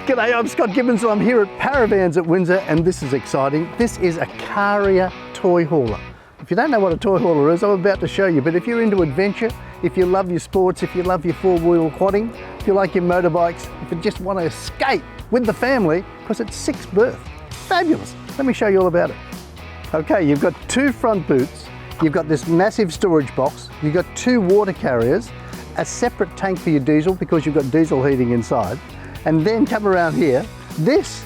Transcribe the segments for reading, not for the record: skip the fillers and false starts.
G'day, I'm Scott Gibbons and I'm here at Parravans at Windsor, and this is exciting. This is a Carrier toy hauler. If you don't know what a toy hauler is, I'm about to show you, but if you're into adventure, if you love your sports, if you love your four-wheel quadding, if you like your motorbikes, if you just want to escape with the family, because it's sixth birth. Fabulous. Let me show you all about it. Okay, you've got two front boots, you've got this massive storage box, you've got two water carriers, a separate tank for your diesel because you've got diesel heating inside, and then come around here. This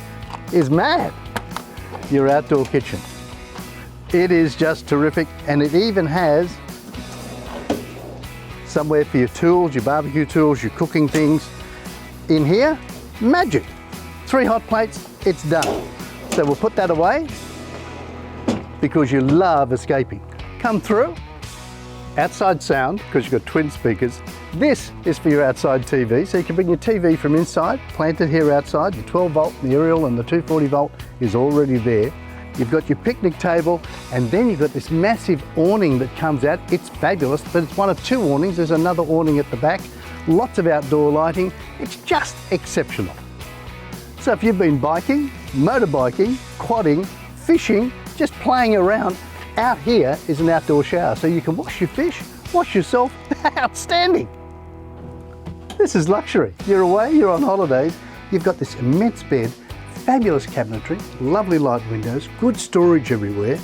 is mad. Your outdoor kitchen. It is just terrific, and it even has somewhere for your tools, your barbecue tools, your cooking things. In here, magic. 3 hot plates, it's done. So we'll put that away because you love escaping. Come through. Outside sound, because you've got twin speakers. This is for your outside TV, so you can bring your TV from inside, plant it here outside. Your 12 volt, the aerial and the 240 volt is already there. You've got your picnic table, and then you've got this massive awning that comes out. It's fabulous, but it's one of two awnings. There's another awning at the back. Lots of outdoor lighting. It's just exceptional. So if you've been biking, motorbiking, quadding, fishing, just playing around, out here is an outdoor shower, so you can wash your fish, wash yourself. Outstanding. This is luxury. You're away, you're on holidays, you've got this immense bed, fabulous cabinetry, lovely light windows, good storage everywhere.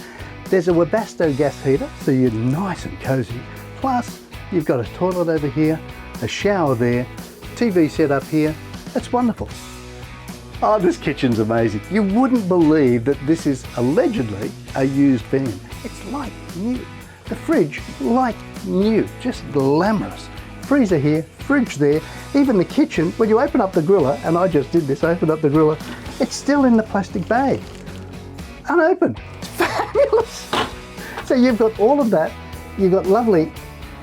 There's a Webasto gas heater, so you're nice and cozy. Plus, you've got a toilet over here, a shower there, TV set up here. That's wonderful. Oh, this kitchen's amazing. You wouldn't believe that this is allegedly a used van. It's like new. The fridge, like new, just glamorous. Freezer here, fridge there. Even the kitchen, when you open up the griller, and I just did this, open up the griller, it's still in the plastic bag, unopened. It's fabulous. So you've got all of that. You've got lovely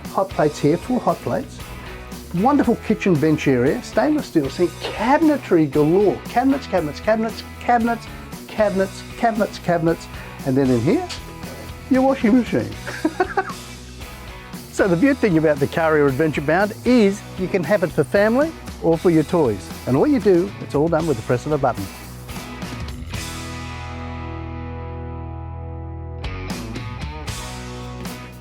hot plates here, 4 hot plates. Wonderful kitchen bench area, stainless steel sink, cabinetry galore. Cabinets, cabinets, cabinets, cabinets, cabinets, cabinets, cabinets, and then in here, your washing machine. So the beautiful thing about the Carrier Adventure Bound is you can have it for family or for your toys. And all you do, it's all done with the press of a button.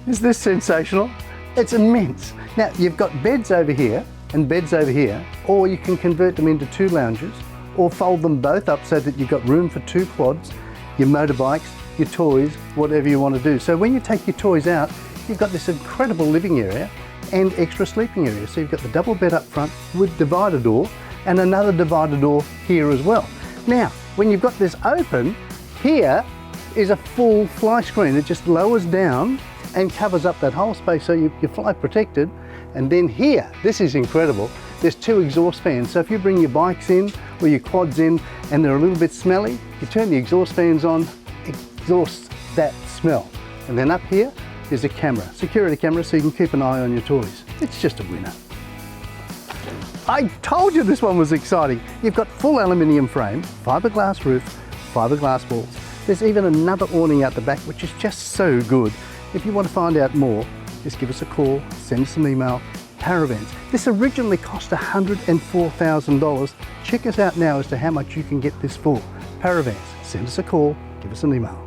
Is this sensational? It's immense. Now, you've got beds over here and beds over here, or you can convert them into 2 lounges, or fold them both up so that you've got room for 2 quads, your motorbikes, your toys, whatever you want to do. So when you take your toys out, you've got this incredible living area and extra sleeping area. So you've got the double bed up front with divider door and another divider door here as well. Now, when you've got this open, here is a full fly screen. It just lowers down and covers up that whole space so you're fly protected. And then here, this is incredible, there's 2 exhaust fans. So if you bring your bikes in or your quads in and they're a little bit smelly, you turn the exhaust fans on, exhausts that smell. And then up here is a camera, security camera, so you can keep an eye on your toys. It's just a winner. I told you this one was exciting. You've got full aluminium frame, fiberglass roof, fiberglass walls. There's even another awning out the back, which is just so good. If you want to find out more, just give us a call, send us an email. Parravans. This originally cost $104,000. Check us out now as to how much you can get this for. Parravans. Send us a call, give us an email.